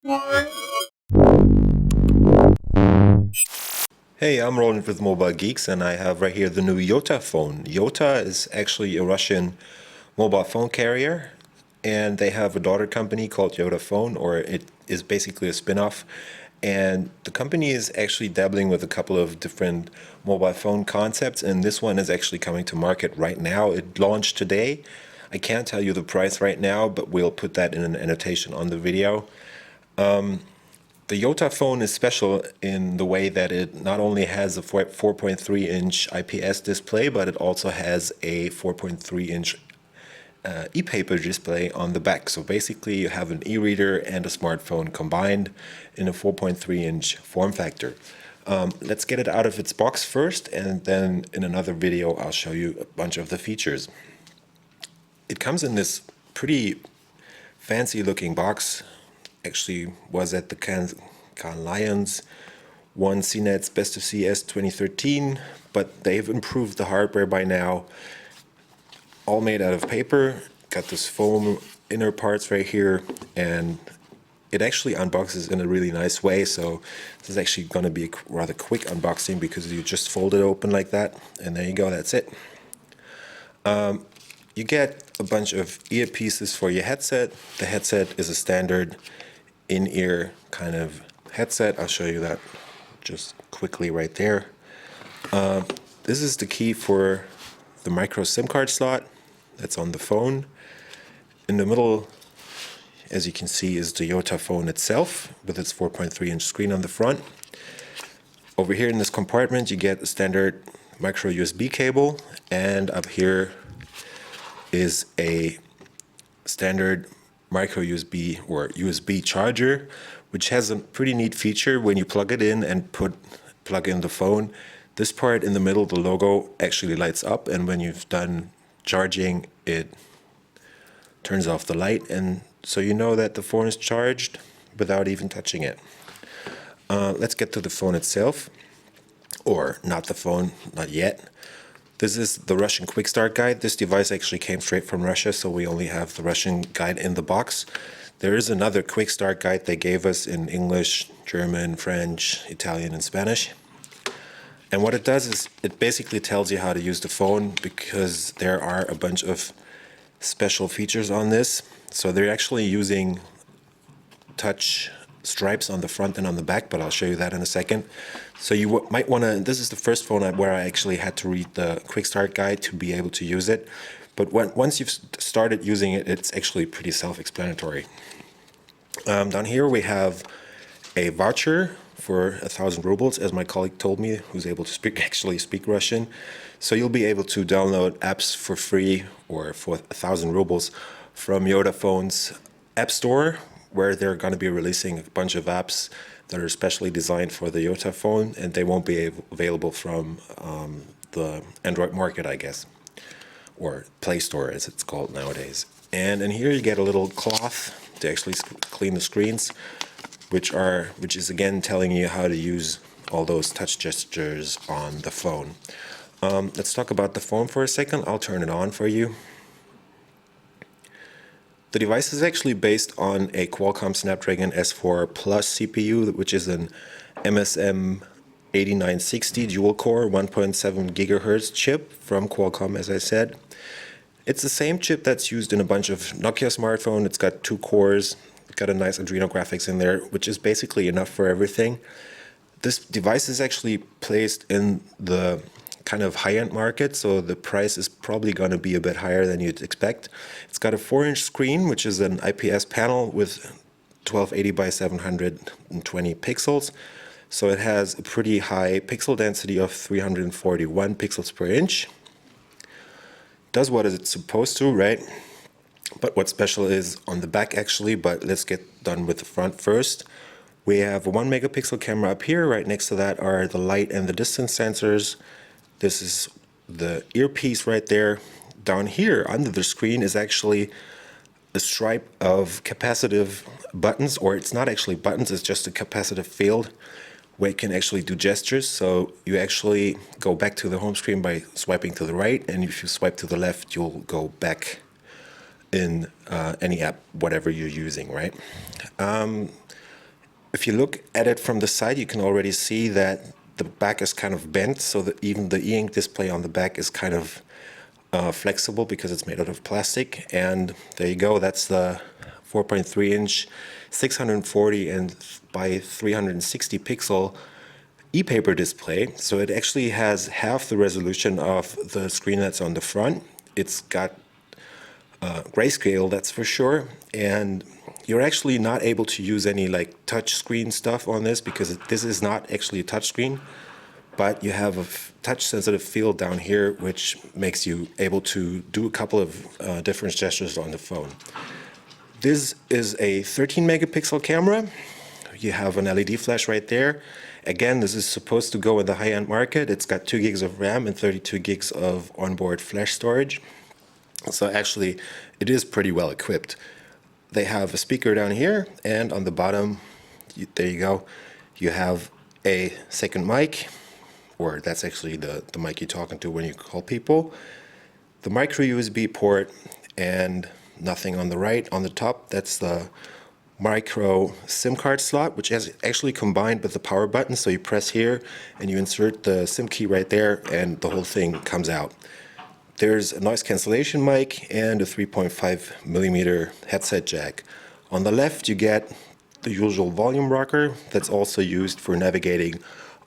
Hey, I'm Roland with Mobile Geeks, and I have right here the new YotaPhone. Yota is actually a Russian mobile phone carrier, and they have a daughter company called YotaPhone, or it is basically a spin-off. And the company is actually dabbling with a couple of different mobile phone concepts, and this one is actually coming to market right now. It launched today. I can't tell you the price right now, but we'll put that in an annotation on the video. The Yota phone is special in the way that it not only has a 4.3-inch IPS display, but it also has a 4.3-inch e-paper display on the back. So basically you have an e-reader and a smartphone combined in a 4.3-inch form factor. Let's get it out of its box first, and then in another video I'll show you a bunch of the features. It comes in this pretty fancy looking box. Actually was at the Cannes Lions, won CNET's Best of CES 2013, but they've improved the hardware by now. All made out of paper, got this foam inner parts right here, and it actually unboxes in a really nice way. So this is actually going to be a rather quick unboxing because you just fold it open like that, and there you go, that's it. You get a bunch of earpieces for your headset. The headset is a standard in-ear kind of headset. I'll show you that just quickly right there. This is the key for the micro SIM card slot that's on the phone. In the middle, as you can see, is the YotaPhone itself with its 4.3-inch screen on the front. Over here in this compartment you get a standard micro USB cable, and up here is a standard micro USB or USB charger, which has a pretty neat feature. When you plug it in and plug in the phone, this part in the middle, the logo, actually lights up, and when you've done charging, it turns off the light, and so you know that the phone is charged without even touching it. Let's get to the phone itself, or not the phone, not yet. This is the Russian Quick Start Guide. This device actually came straight from Russia, so we only have the Russian guide in the box. There is another Quick Start Guide they gave us in English, German, French, Italian, and Spanish. And what it does is it basically tells you how to use the phone, because there are a bunch of special features on this. So they're actually using touch stripes on the front and on the back, but I'll show you that in a second. So you might want to, this is the first phone where I actually had to read the Quick Start Guide to be able to use it. But once you've started using it, it's actually pretty self-explanatory. Down here we have a voucher for 1,000 rubles, as my colleague told me, who's able to actually speak Russian. So you'll be able to download apps for free or for 1,000 rubles from YotaPhone's App Store, where they're going to be releasing a bunch of apps that are specially designed for the YotaPhone, and they won't be available from the Android market, I guess, or Play Store as it's called nowadays. And in here you get a little cloth to actually clean the screens, which is again telling you how to use all those touch gestures on the phone. Let's talk about the phone for a second. I'll turn it on for you. The device is actually based on a Qualcomm Snapdragon S4 Plus CPU, which is an MSM 8960 dual-core 1.7 gigahertz chip from Qualcomm, as I said. It's the same chip that's used in a bunch of Nokia smartphones. It's got 2 cores, it's got a nice Adreno graphics in there, which is basically enough for everything. This device is actually placed in the kind of high-end market, so the price is probably going to be a bit higher than you'd expect. It's got a 4-inch screen, which is an IPS panel with 1280 by 720 pixels. So it has a pretty high pixel density of 341 pixels per inch. Does what it's supposed to, right? But what's special is on the back actually, but let's get done with the front first. We have a 1 megapixel camera up here. Right next to that are the light and the distance sensors. This is the earpiece right there. Down here under the screen is actually a stripe of capacitive buttons, or it's not actually buttons, it's just a capacitive field where you can actually do gestures. So you actually go back to the home screen by swiping to the right, and if you swipe to the left, you'll go back in any app, whatever you're using, right? If you look at it from the side, you can already see that the back is kind of bent, so that even the e-ink display on the back is kind of flexible because it's made out of plastic. And there you go, that's the 4.3 inch 640 and by 360 pixel e-paper display. So it actually has half the resolution of the screen that's on the front. It's got grayscale, that's for sure, and you're actually not able to use any like touch screen stuff on this because this is not actually a touch screen, but you have a touch sensitive field down here which makes you able to do a couple of different gestures on the phone. This is a 13 megapixel camera. You have an LED flash right there. Again, this is supposed to go in the high-end market. It's got 2 gigs of RAM and 32 gigs of onboard flash storage. So actually, it is pretty well equipped. They have a speaker down here, and on the bottom, there you go, you have a second mic, or that's actually the mic you're talking to when you call people. The micro USB port, and nothing on the right. On the top, that's the micro SIM card slot, which is actually combined with the power button. So you press here and you insert the SIM key right there and the whole thing comes out. There's a noise cancellation mic and a 3.5 millimeter headset jack. On the left, you get the usual volume rocker that's also used for navigating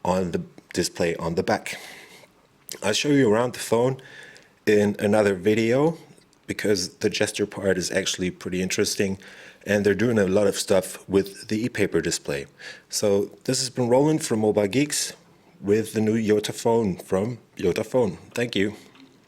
on the display on the back. I'll show you around the phone in another video because the gesture part is actually pretty interesting and they're doing a lot of stuff with the e-paper display. So this has been Roland from Mobile Geeks with the new YotaPhone from YotaPhone. Thank you.